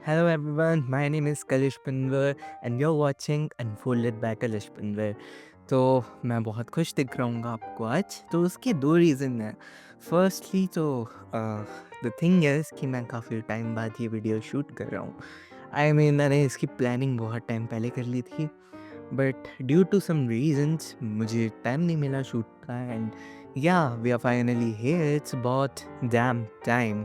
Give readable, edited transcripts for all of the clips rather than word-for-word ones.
Hello everyone, my name is Kalish Pinwar and you're watching Unfolded by Kalish Pinwar. तो मैं बहुत खुश दिख रहा हूँ आपको आज। तो उसके 2 रीज़न हैं। फर्स्टली तो द थिंग इज़ कि मैं काफ़ी टाइम बाद ये वीडियो शूट कर रहा हूँ। आई मीन मैंने इसकी प्लानिंग बहुत टाइम पहले कर ली थी, but due to some reasons मुझे टाइम नहीं मिला शूट का and yeah we are finally here, it's about damn time.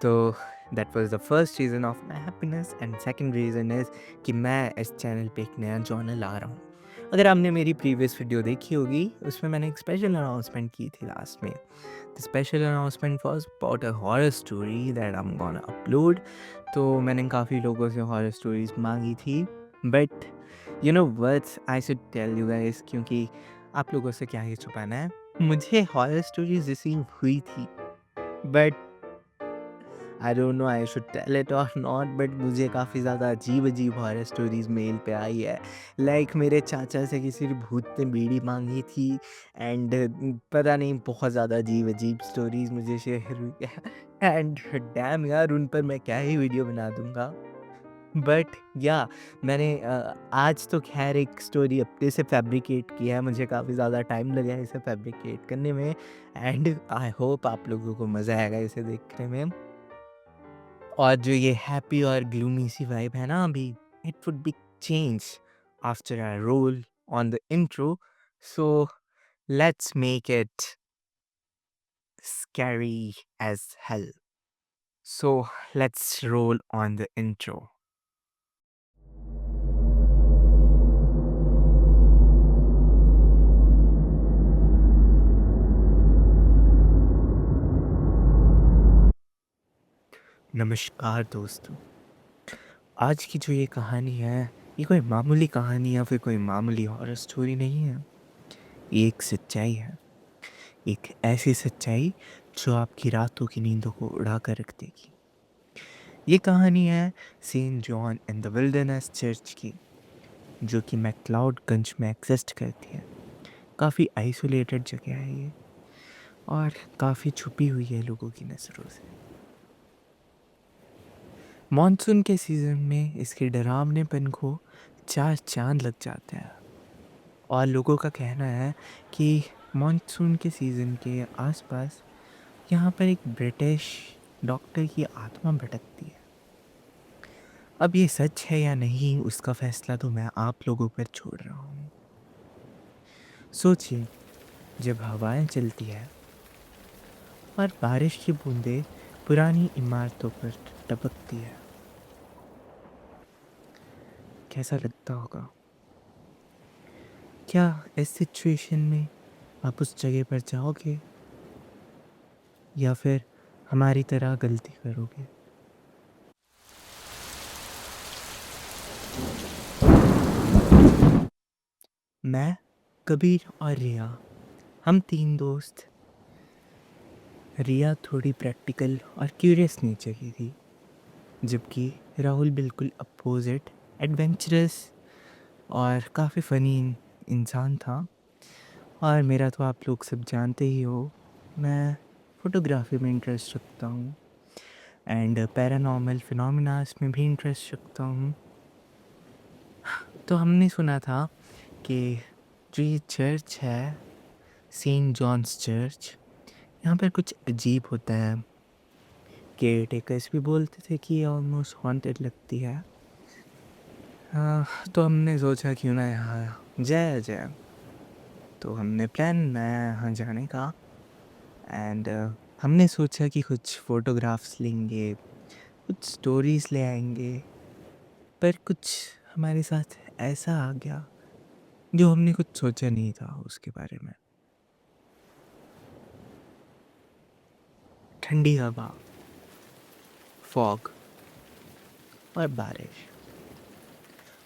तो that was the first reason of my happiness and second reason is कि मैं इस चैनल पे एक नया जॉनर ला रहा हूँ। अगर आपने मेरी प्रीवियस वीडियो देखी होगी, उसमें मैंने एक स्पेशल अनाउंसमेंट की थी लास्ट में। The special announcement was about a horror story that I am gonna upload. तो मैंने काफ़ी लोगों से हॉरर स्टोरीज़ माँगी थी, but you know what I should tell you guys, क्योंकि आप लोगों से क्या ही छुपाना है। मुझे हॉरर स्टोरीज़ रिसीव हुई थी, but I don't know I should tell it और नॉट, बट मुझे काफ़ी ज़्यादा अजीब-अजीब हॉरर स्टोरीज़ मेल पे आई है। लाइक मेरे चाचा से किसी भूत ने बीड़ी माँगी थी एंड पता नहीं बहुत ज़्यादा अजीब-अजीब स्टोरीज़ मुझे शेयर हुई है एंड डैम यार उन पर मैं क्या ही वीडियो बना दूँगा। बट या मैंने आज तो ख़ैर एक स्टोरी अपने से फैब्रिकेट किया है, मुझे काफ़ी ज़्यादा टाइम लगा है इसे फैब्रिकेट करने में एंड आई होप आप लोगों को मज़ा आएगा इसे देखने में। और जो ये हैप्पी और ग्लूमी सी वाइब है ना अभी, it would be change after I roll on the intro, so let's make it scary as hell. So let's roll on the intro. नमस्कार दोस्तों, आज की जो ये कहानी है, ये कोई मामूली कहानी या फिर कोई मामूली हॉरर स्टोरी नहीं है। ये एक सच्चाई है, एक ऐसी सच्चाई जो आपकी रातों की नींदों को उड़ा कर रख देगी। ये कहानी है Saint John in the Wilderness Church की, जो कि मैक्लाउडगंज में एग्जिस्ट करती है। काफ़ी आइसोलेटेड जगह है ये और काफ़ी छुपी हुई है लोगों की नज़रों से। मॉनसून के सीज़न में इसके डरावनेपन को 4 चाँद लग जाते हैं और लोगों का कहना है कि मॉनसून के सीज़न के आसपास यहाँ पर एक ब्रिटिश डॉक्टर की आत्मा भटकती है। अब ये सच है या नहीं उसका फ़ैसला तो मैं आप लोगों पर छोड़ रहा हूँ। सोचिए, जब हवाएं चलती है और बारिश की बूंदें पुरानी इमारतों पर टपकती है, कैसा लगता होगा? क्या इस सिचुएशन में आप उस जगह पर जाओगे या फिर हमारी तरह गलती करोगे? मैं, कबीर और रिया, हम 3 दोस्त। रिया थोड़ी प्रैक्टिकल और क्यूरियस नेचर की थी, जबकि राहुल बिल्कुल अपोज़िट, एडवेंचरस और काफ़ी फ़नी इंसान था। और मेरा तो आप लोग सब जानते ही हो, मैं फ़ोटोग्राफ़ी में इंटरेस्ट रखता हूँ एंड पैरानॉर्मल फिनोमेनास में भी इंटरेस्ट रखता हूँ। तो हमने सुना था कि जो ये चर्च है, सेंट जॉन्स चर्च, यहाँ पर कुछ अजीब होता है। केयरटेकर्स भी बोलते थे कि ये ऑलमोस्ट हॉन्टेड लगती है। तो हमने सोचा क्यों ना यहाँ जाया जाए। तो हमने प्लान बनाया यहाँ जाने का एंड हमने सोचा कि कुछ फ़ोटोग्राफ्स लेंगे, कुछ स्टोरीज़ ले आएँगे, पर कुछ हमारे साथ ऐसा आ गया जो हमने कुछ सोचा नहीं था उसके बारे में। ठंडी हवा, फॉग और बारिश,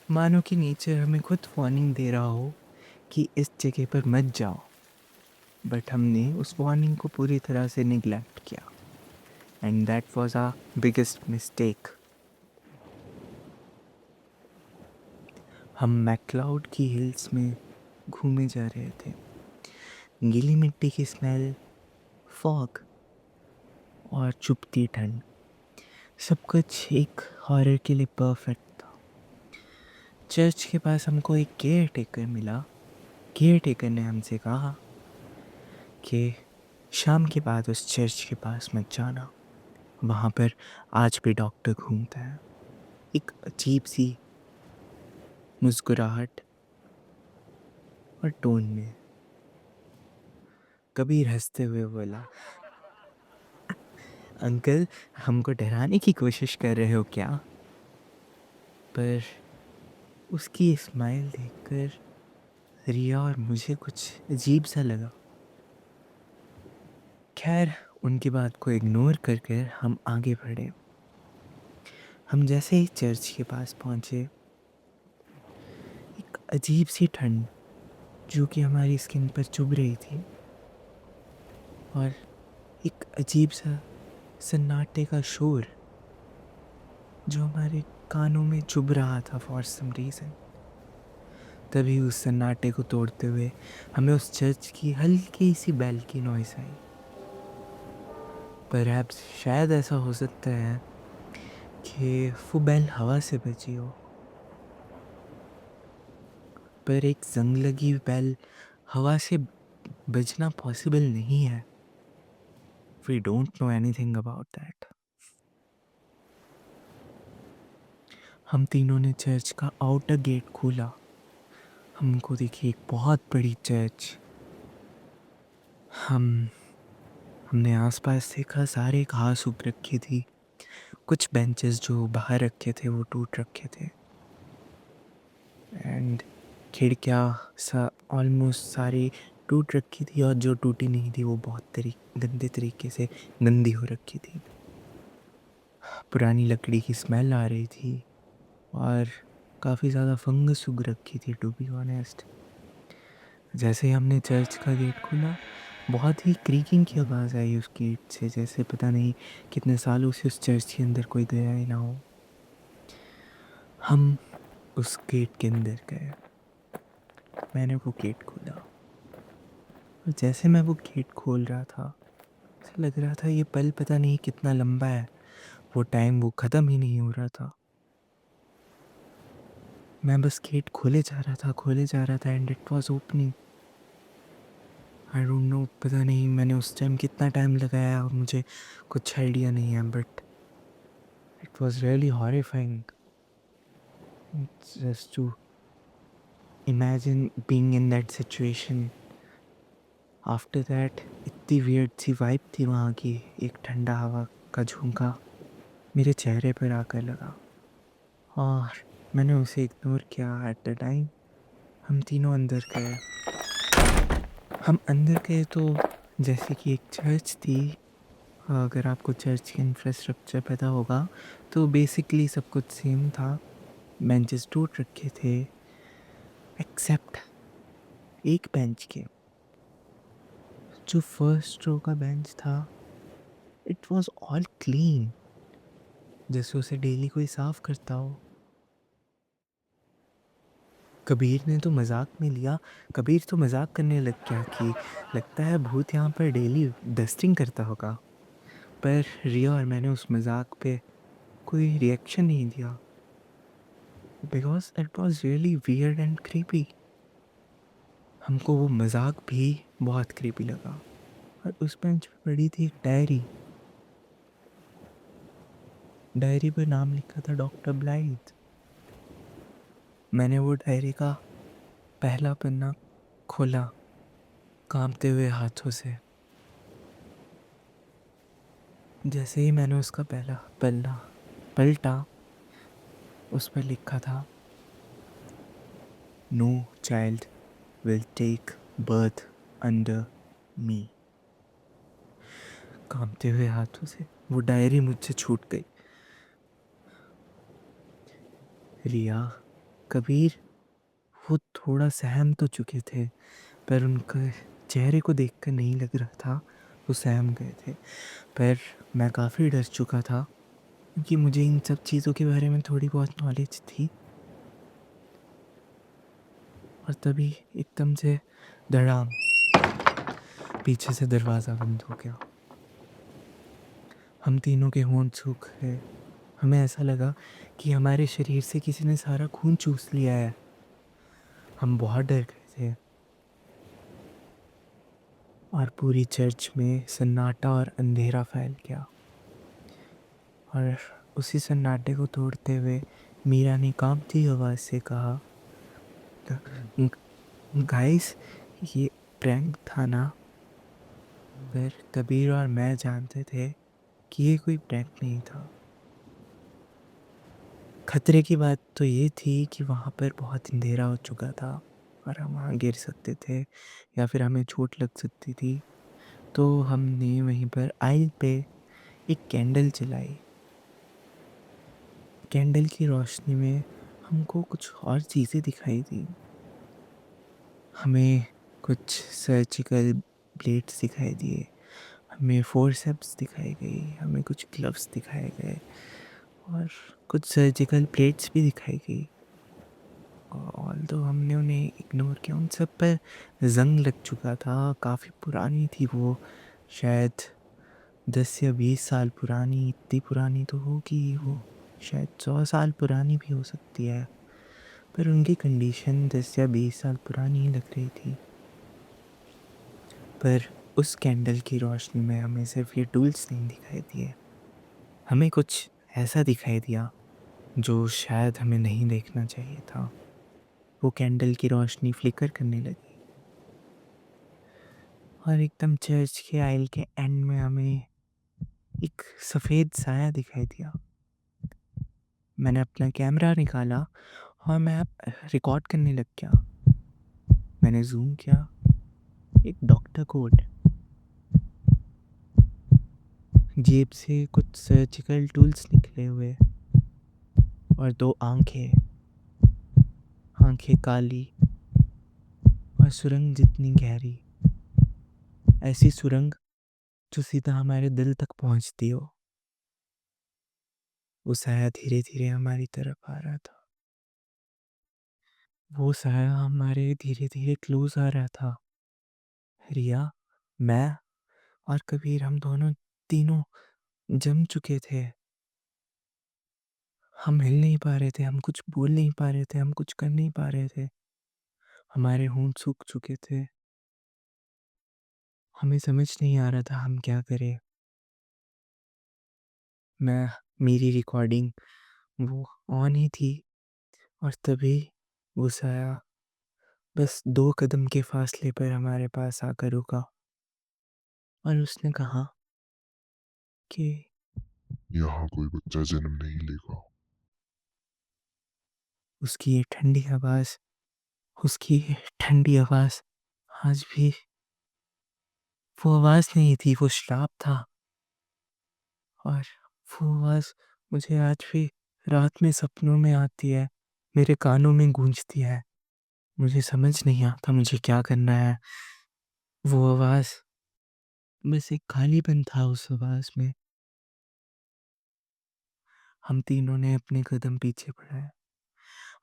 मानो कि नेचर हमें खुद वार्निंग दे रहा हो कि इस जगह पर मत जाओ, बट हमने उस वार्निंग को पूरी तरह से निग्लेक्ट किया and that was our biggest mistake. हम मैक्लाउड की हिल्स में घूमे जा रहे थे। गीली मिट्टी की स्मेल, फॉग और चुभती ठंड, सब कुछ एक हॉरर के लिए परफेक्ट था। चर्च के पास हमको एक केयर टेकर मिला। केयर टेकर ने हमसे कहा कि शाम के बाद उस चर्च के पास मत जाना, वहाँ पर आज भी डॉक्टर घूमता है। एक अजीब सी मुस्कुराहट और टोन में कबीर हंसते हुए बोला, अंकल हमको डराने की कोशिश कर रहे हो क्या? पर उसकी स्माइल देखकर रिया और मुझे कुछ अजीब सा लगा। खैर, उनकी बात को इग्नोर करके हम आगे बढ़े। हम जैसे ही चर्च के पास पहुंचे, एक अजीब सी ठंड जो कि हमारी स्किन पर चुभ रही थी, और एक अजीब सा सन्नाटे का शोर जो हमारे कानों में चुभ रहा था फॉर सम रीज़न। तभी उस सन्नाटे को तोड़ते हुए हमें उस चर्च की हल्की सी बेल की नॉइस आई। पर शायद ऐसा हो सकता है कि वो बेल हवा से बची हो, पर एक जंग लगी बेल हवा से बजना पॉसिबल नहीं है। We don't know anything about that. हम तीनों ने चर्च का आउटर गेट खोला। हमको देखी एक बहुत बड़ी चर्च। हमने आसपास देखा, सारे घास उग रखी थी, कुछ बेंचेस जो बाहर रखे थे वो टूट रखे थे, एंड खिड़कियाँ सा ऑलमोस्ट सारी टूट रखी थी, और जो टूटी नहीं थी वो बहुत गंदे तरीके से गंदी हो रखी थी। पुरानी लकड़ी की स्मेल आ रही थी और काफ़ी ज़्यादा फंगस उग रखी थी, टू बी ऑनेस्ट। जैसे ही हमने चर्च का गेट खोला, बहुत ही क्रीकिंग की आवाज़ आई उस गेट से, जैसे पता नहीं कितने सालों से उस चर्च के अंदर कोई गया ही ना हो। हम उस गेट के अंदर गए। मैंने वो गेट खोला, और जैसे मैं वो गेट खोल रहा था, ऐसा लग रहा था ये पल पता नहीं कितना लंबा है, वो टाइम वो ख़त्म ही नहीं हो रहा था। मैं बस गेट खोले जा रहा था, and it was opening. I don't no, पता नहीं मैंने उस टाइम कितना टाइम लगाया, मुझे कुछ आइडिया नहीं है, but it was really horrifying just to imagine being in that situation. After that इतनी वियर्ड सी वाइब थी वहाँ की, एक ठंडा हवा का झोंका मेरे चेहरे पर आकर लगा, और मैंने उसे इग्नोर किया एट द टाइम। हम तीनों अंदर गए। हम अंदर गए तो जैसे कि एक चर्च थी। अगर आपको चर्च की इंफ्रास्ट्रक्चर पता होगा तो बेसिकली सब कुछ सेम था। बेंचेस टूट रखे थे एक्सेप्ट एक बेंच के। जो फर्स्ट रो का बेंच था, इट वाज ऑल क्लीन, जैसे उसे डेली कोई साफ करता हो। कबीर ने तो मजाक में लिया, कबीर तो मजाक करने लग गया कि लगता है भूत यहाँ पर डेली डस्टिंग करता होगा। पर रिया और मैंने उस मजाक पे कोई रिएक्शन नहीं दिया, because it was really weird and creepy. हमको वो मजाक भी बहुत क्रीपी लगा। और उस बेंच पे पड़ी थी एक डायरी। डायरी पर नाम लिखा था डॉक्टर ब्लाइथ। मैंने वो डायरी का पहला पन्ना खोला कांपते हुए हाथों से। जैसे ही मैंने उसका पहला पन्ना पलटा, उस पर लिखा था, no child will take birth under me. कांपते हुए हाथों से वो डायरी मुझसे छूट गई। रिया, कबीर, वो थोड़ा सहम तो चुके थे, पर उनके चेहरे को देखकर नहीं लग रहा था वो सहम गए थे। पर मैं काफ़ी डर चुका था, क्योंकि मुझे इन सब चीज़ों के बारे में थोड़ी बहुत नॉलेज थी। और तभी एकदम से धड़ाम, पीछे से दरवाज़ा बंद हो गया। हम तीनों के होंठ सूख गए। हमें ऐसा लगा कि हमारे शरीर से किसी ने सारा खून चूस लिया है। हम बहुत डर गए थे और पूरी चर्च में सन्नाटा और अंधेरा फैल गया। और उसी सन्नाटे को तोड़ते हुए मीरा ने काँपती आवाज़ से कहा, "ग गाइस, ये प्रैंक था ना?" पर कबीर और मैं जानते थे कि ये कोई प्रैंक नहीं था। खतरे की बात तो ये थी कि वहाँ पर बहुत अंधेरा हो चुका था और हम वहाँ गिर सकते थे या फिर हमें चोट लग सकती थी। तो हमने वहीं पर आइल पे एक कैंडल जलाई। कैंडल की रोशनी में हमको कुछ और चीज़ें दिखाई दी। हमें कुछ सर्जिकल ब्लेड्स दिखाई दिए, हमें फोर्सेप्स दिखाई गई, हमें कुछ ग्लव्स दिखाए गए और कुछ सर्जिकल प्लेट्स भी दिखाई गई। ऑल्दो हमने उन्हें इग्नोर किया, उन सब पर ज़ंग लग चुका था, काफ़ी पुरानी थी वो, शायद 10 या 20 साल पुरानी, इतनी पुरानी तो होगी ही वो, शायद 100 साल पुरानी भी हो सकती है। पर उनकी कंडीशन 10 या 20 साल पुरानी ही लग रही थी। पर उस कैंडल की रोशनी में हमें सिर्फ़ ये टूल्स नहीं दिखाई दिए, हमें कुछ ऐसा दिखाई दिया जो शायद हमें नहीं देखना चाहिए था। वो कैंडल की रोशनी फ्लिकर करने लगी और एकदम चर्च के आइल के एंड में हमें एक सफ़ेद साया दिखाई दिया। मैंने अपना कैमरा निकाला और मैं रिकॉर्ड करने लग गया। मैंने ज़ूम किया, एक डॉक्टर कोट, जेब से कुछ सर्जिकल टूल्स निकले हुए और 2 आँखें, आँखें काली और सुरंग जितनी गहरी, ऐसी सुरंग जो सीधा हमारे दिल तक पहुँचती हो। वो साया धीरे-धीरे हमारी तरफ आ रहा था। वो साया हमारे धीरे-धीरे क्लोज़ आ रहा था। रिया, मैं और कबीर, हम दोनों तीनों जम चुके थे। हम हिल नहीं पा रहे थे, हम कुछ बोल नहीं पा रहे थे, हम कुछ कर नहीं पा रहे थे। हमारे होंठ सूख चुके थे। हमें समझ नहीं आ रहा था हम क्या करें। मैं मेरी रिकॉर्डिंग वो ऑन ही थी और तभी वो साया बस 2 कदम के फासले पर हमारे पास आकर रुका और उसने कहा कि यहाँ कोई बच्चा जन्म नहीं लेगा। उसकी ये ठंडी आवाज़, उसकी ये ठंडी आवाज़ आज भी वो आवाज़ नहीं थी, वो श्राप था। और वो आवाज़ मुझे आज भी रात में सपनों में आती है, मेरे कानों में गूंजती है। मुझे समझ नहीं आता मुझे क्या करना है। वो आवाज़, बस एक खालीपन था उस आवाज़ में। हम तीनों ने अपने कदम पीछे बढ़ाए।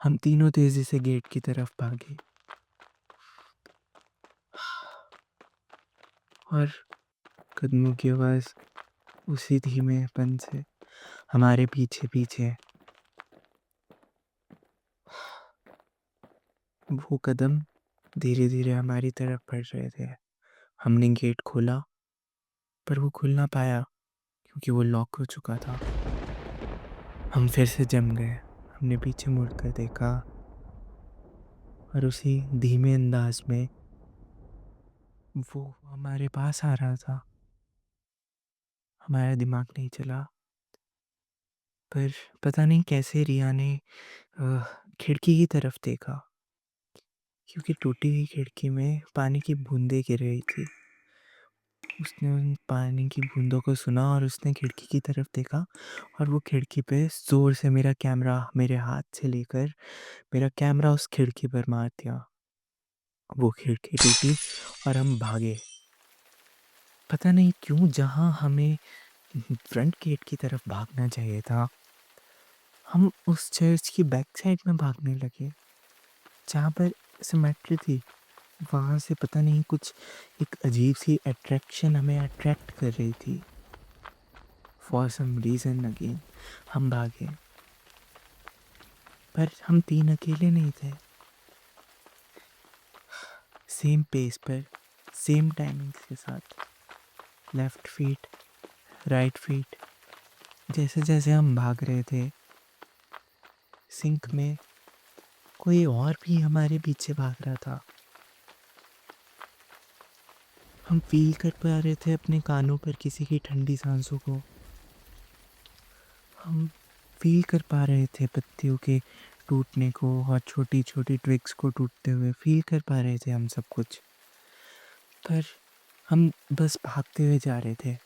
हम तीनों तेज़ी से गेट की तरफ भागे और कदमों की आवाज़ उसी धीमेपन से हमारे पीछे-पीछे। वो कदम धीरे-धीरे हमारी तरफ बढ़ रहे थे। हमने गेट खोला पर वो खुल ना पाया क्योंकि वो लॉक हो चुका था। हम फिर से जम गए। हमने पीछे मुड़कर देखा और उसी धीमे अंदाज में वो हमारे पास आ रहा था। हमारा दिमाग नहीं चला, पर पता नहीं कैसे रिया ने अ, खिड़की की तरफ देखा क्योंकि टूटी हुई खिड़की में पानी की बूंदें गिर रही थी। उसने उन पानी की बूंदों को सुना और उसने खिड़की की तरफ देखा और वो खिड़की पे ज़ोर से मेरा कैमरा मेरे हाथ से लेकर मेरा कैमरा उस खिड़की पर मार दिया। वो खिड़की टूटी और हम भागे। पता नहीं क्यों जहाँ हमें फ्रंट गेट की तरफ भागना चाहिए था, हम उस चर्च की बैक साइड में भागने लगे, जहाँ पर सिमेट्री थी। वहाँ से पता नहीं कुछ एक अजीब सी अट्रैक्शन हमें अट्रैक्ट कर रही थी। फॉर सम रीज़न अगेन हम भागे, पर हम 3 अकेले नहीं थे। सेम पेस पर, सेम टाइमिंग्स के साथ, लेफ्ट फीट, राइट फीट, जैसे-जैसे हम भाग रहे थे, सिंक में कोई और भी हमारे पीछे भाग रहा था। हम फ़ील कर पा रहे थे अपने कानों पर किसी की ठंडी साँसों को। हम फ़ील कर पा रहे थे पत्तियों के टूटने को और छोटी-छोटी ट्विग्स को टूटते हुए फ़ील कर पा रहे थे हम सब कुछ। पर हम बस भागते हुए जा रहे थे।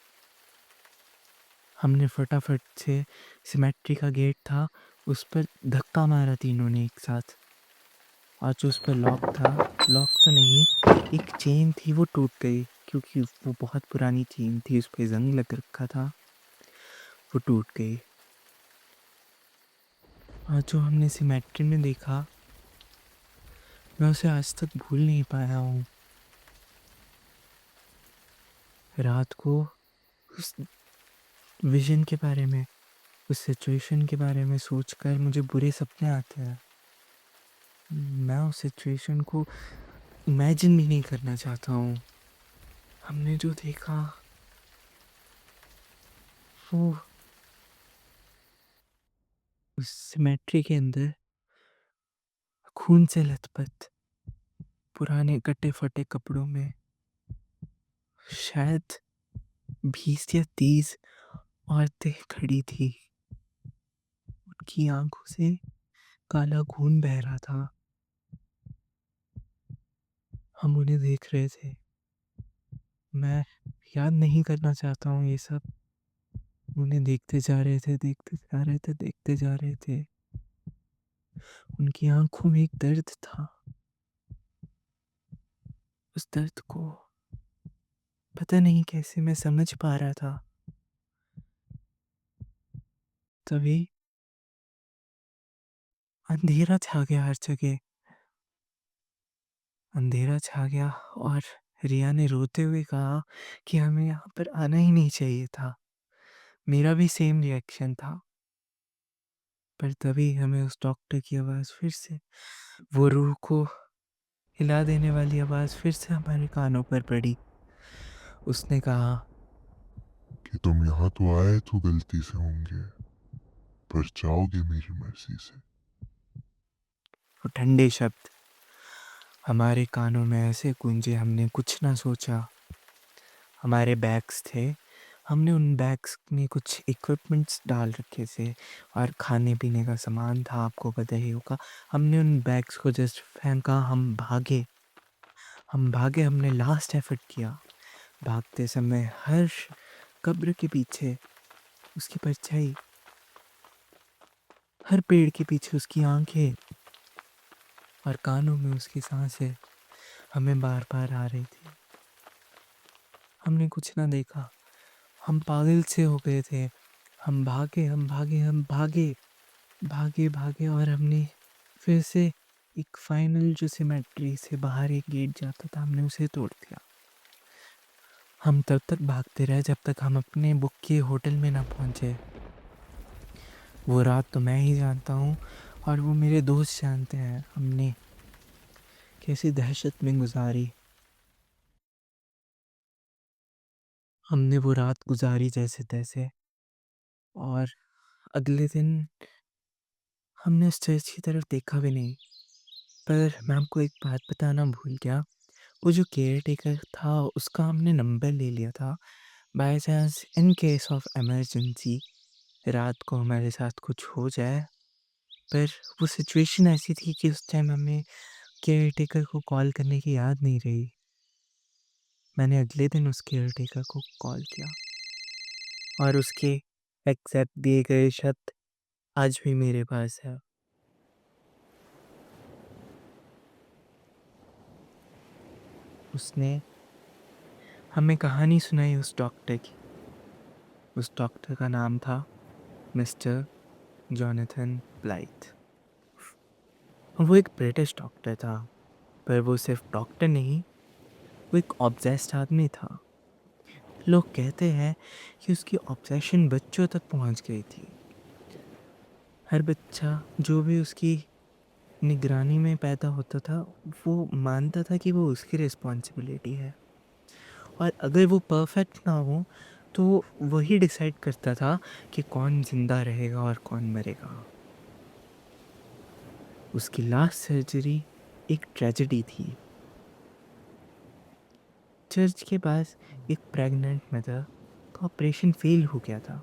हमने फटाफट से सिमेट्री का गेट था, उस पर धक्का मारा तीनों ने एक साथ, और जो उस पर लॉक तो नहीं, एक चेन थी वो टूट गई, क्योंकि वो बहुत पुरानी चेन थी, उस पे ज़ंग लग रखा था, वो टूट गई। और जो हमने सिमेट्री में देखा, मैं उसे आज तक भूल नहीं पाया हूँ। रात को उस विज़न के बारे में, उस सिचुएशन के बारे में सोचकर मुझे बुरे सपने आते हैं। मैं उस सिचुएशन को इमेजिन भी नहीं करना चाहता हूँ। हमने जो देखा वो उस सिमेट्री के अंदर खून से लथपथ, पुराने कटे-फटे कपड़ों में शायद 20 या 30 औरतें खड़ी थी। उनकी आँखों से काला खून बह रहा था। हम उन्हें देख रहे थे। मैं याद नहीं करना चाहता हूँ ये सब। उन्हें देखते जा रहे थे, देखते जा रहे थे, देखते जा रहे थे। उनकी आँखों में एक दर्द था। उस दर्द को पता नहीं कैसे मैं समझ पा रहा था। तभी अंधेरा छा गया हर जगह। अंधेरा छा गया और रिया ने रोते हुए कहा कि हमें यहाँ पर आना ही नहीं चाहिए था। मेरा भी सेम रिएक्शन था। पर तभी हमें उस डॉक्टर की आवाज़ फिर से, वो रूह को हिला देने वाली आवाज़ फिर से हमारे कानों पर पड़ी। उसने कहा, कि तुम यहाँ तो आए तो गलती से होंगे, पर जाओगे मेरी मर्ज़ी से। वो ठंडे शब्द हमारे कानों में ऐसे गूंजे, हमने कुछ ना सोचा। हमारे बैग्स थे, हमने उन बैग्स में कुछ इक्विपमेंट्स डाल रखे थे और खाने पीने का सामान था, आपको पता ही होगा। हमने उन बैग्स को जस्ट फेंका, हम भागे, हमने लास्ट एफर्ट किया। भागते समय हर कब्र के पीछे उसकी परछाई, हर पेड़ के पीछे उसकी आंखें और कानों में उसकी सांसें हमें बार बार आ रही थी। हमने कुछ ना देखा, हम पागल से हो गए थे। हम भागे, हम भागे, हम भागे, भागे, भागे, और हमने फिर से एक फाइनल जो सिमेट्री से बाहर एक गेट जाता था, हमने उसे तोड़ दिया। हम तब तक भागते रहे जब तक हम अपने बुक के होटल में ना पहुँचे। वो रात तो मैं ही जानता हूँ और वो मेरे दोस्त जानते हैं, हमने कैसी दहशत में गुजारी। हमने वो रात गुजारी जैसे-तैसे, और अगले दिन हमने उस चर्च की तरफ देखा भी नहीं। पर मैं आपको एक बात बताना भूल गया, वो जो केयरटेकर था उसका हमने नंबर ले लिया था, by chance in case of emergency रात को हमारे साथ कुछ हो जाए। पर वो सिचुएशन ऐसी थी कि उस टाइम हमें केयरटेकर को कॉल करने की याद नहीं रही। मैंने अगले दिन उस केयरटेकर को कॉल किया और उसके एक्सेप्ट दिए गए शब्द आज भी मेरे पास है। उसने हमें कहानी सुनाई उस डॉक्टर की। उस डॉक्टर का नाम था मिस्टर जॉनथन ब्लाइथ। वो एक ब्रिटिश डॉक्टर था, पर वो सिर्फ डॉक्टर नहीं, वो एक ऑब्सेस्ड आदमी था। लोग कहते हैं कि उसकी ऑब्सेशन बच्चों तक पहुंच गई थी। हर बच्चा जो भी उसकी निगरानी में पैदा होता था, वो मानता था कि वो उसकी रिस्पॉन्सिबिलिटी है, और अगर वो परफेक्ट ना हो तो वही डिसाइड करता था कि कौन ज़िंदा रहेगा और कौन मरेगा। उसकी लास्ट सर्जरी एक ट्रेजेडी थी। चर्च के पास एक प्रेग्नेंट मदर का ऑपरेशन फेल हो गया था।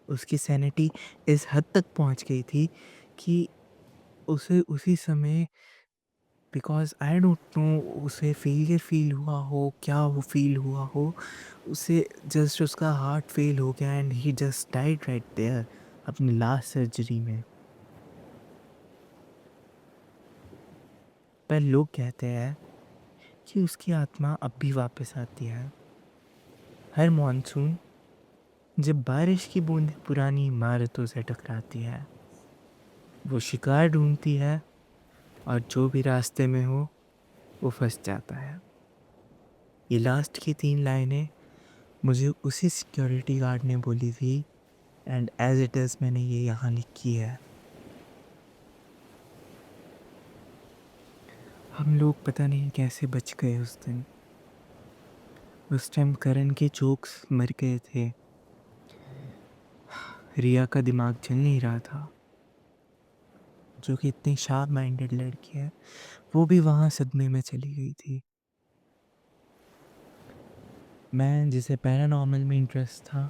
उसकी सैनिटी इस हद तक पहुंच गई थी कि उसे उसी समय, बिकॉज़ आई डोंट नो, उसे फेलियर फ़ील हुआ हो, क्या वो फ़ील हुआ हो, उसे जस्ट उसका हार्ट फेल हो गया and he just died right there अपनी लास्ट सर्जरी में। पर लोग कहते हैं कि उसकी आत्मा अब भी वापस आती है। हर मॉनसून जब बारिश की बूंदें पुरानी इमारतों से टकराती है, वो शिकार ढूँढती है, और जो भी रास्ते में हो, वो फँस जाता है। ये लास्ट की 3 लाइनें मुझे उसी सिक्योरिटी गार्ड ने बोली थी, एंड एज़ इट इज़ मैंने ये यहाँ लिखी है। हम लोग पता नहीं कैसे बच गए उस दिन। उस टाइम करण के जोक्स मर गए थे। रिया का दिमाग चल नहीं रहा था, जो कि इतनी शार्प माइंडेड लड़की है, वो भी वहाँ सदमे में चली गई थी। मैं जिसे पैरानॉर्मल में इंटरेस्ट था,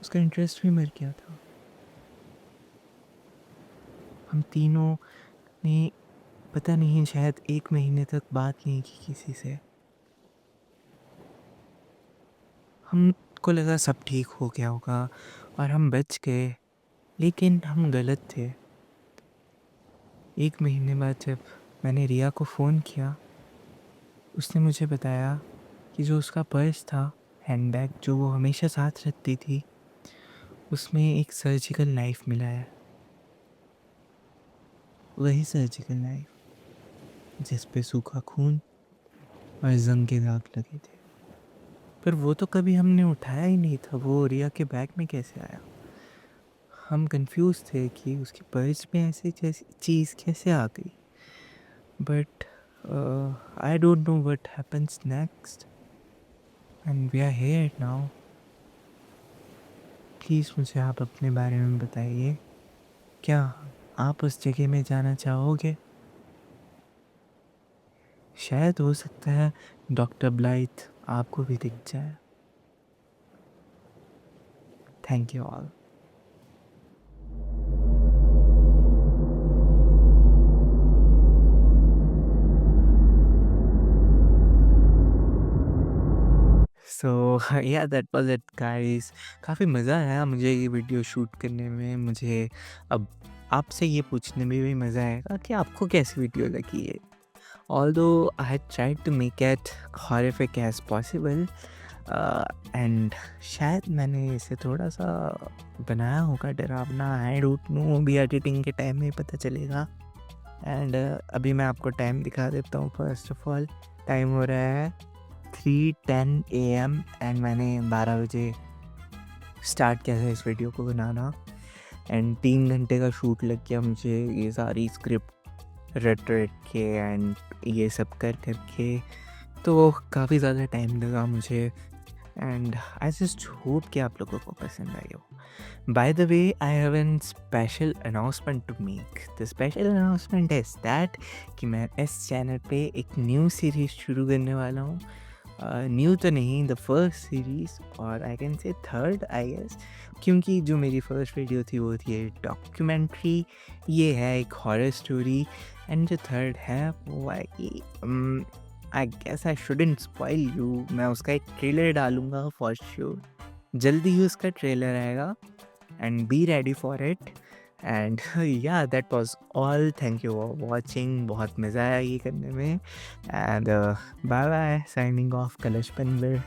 उसका इंटरेस्ट भी मर गया था। हम तीनों ने पता नहीं शायद 1 महीने तक बात नहीं की किसी से। हमको लगा सब ठीक हो गया होगा और हम बच गए, लेकिन हम गलत थे। 1 महीने बाद जब मैंने रिया को फ़ोन किया, उसने मुझे बताया कि जो उसका पर्स था, हैंडबैग जो वो हमेशा साथ रखती थी, उसमें एक सर्जिकल नाइफ़ मिला है। वही सर्जिकल नाइफ़ जिस पे सूखा खून और ज़ंग के दाग लगे थे। पर वो तो कभी हमने उठाया ही नहीं था, वो रिया के बैग में कैसे आया? हम कन्फ्यूज़ थे कि उसके पर्स में ऐसी जैसी चीज़ कैसे आ गई? But I don't know what happens next, and we are here now. Please मुझे आप अपने बारे में बताइए। क्या आप उस जगह में जाना चाहोगे? शायद हो सकता है डॉक्टर ब्लाइथ आपको भी दिख जाए। Thank you all. सो या दैट वाज़ इट गाइस। काफ़ी मज़ा आया मुझे ये वीडियो शूट करने में। मुझे अब आपसे ये पूछने में भी मज़ा आएगा कि आपको कैसी वीडियो लगी है। Although I had tried to make it horrific as possible, and शायद मैंने इसे थोड़ा-सा बनाया होगा डरावना, आई डोंट नो, अभी एडिटिंग के टाइम में ही पता चलेगा। एंड अभी मैं आपको टाइम दिखा देता हूँ। फर्स्ट ऑफ ऑल टाइम हो रहा है 3:10 AM, एंड मैंने 12 बजे स्टार्ट किया था इस वीडियो को बनाना, एंड 3 घंटे का शूट लग गया मुझे ये सारी स्क्रिप्ट रट के एंड ये सब कर के। तो काफ़ी ज़्यादा टाइम लगा मुझे, एंड आई जस्ट होप कि आप लोगों को पसंद आई हो। By the way, I have an special announcement to make. The special announcement is that कि मैं इस चैनल पे एक न्यू सीरीज़ शुरू करने वाला हूँ। न्यू तो नहीं, द फर्स्ट सीरीज़, और I can say third I guess, क्योंकि जो मेरी फर्स्ट वीडियो थी वो थी डॉक्यूमेंट्री, ये है एक हॉरर स्टोरी, एंड जो थर्ड है वो आएगी, I guess I shouldn't spoil you, मैं उसका एक ट्रेलर डालूँगा फॉर श्योर। जल्दी ही उसका ट्रेलर आएगा, and be ready for it. And yeah that was all, thank you for watching. बहुत मज़ा आया ये करने में, and bye bye, signing off Kalash पेनविल।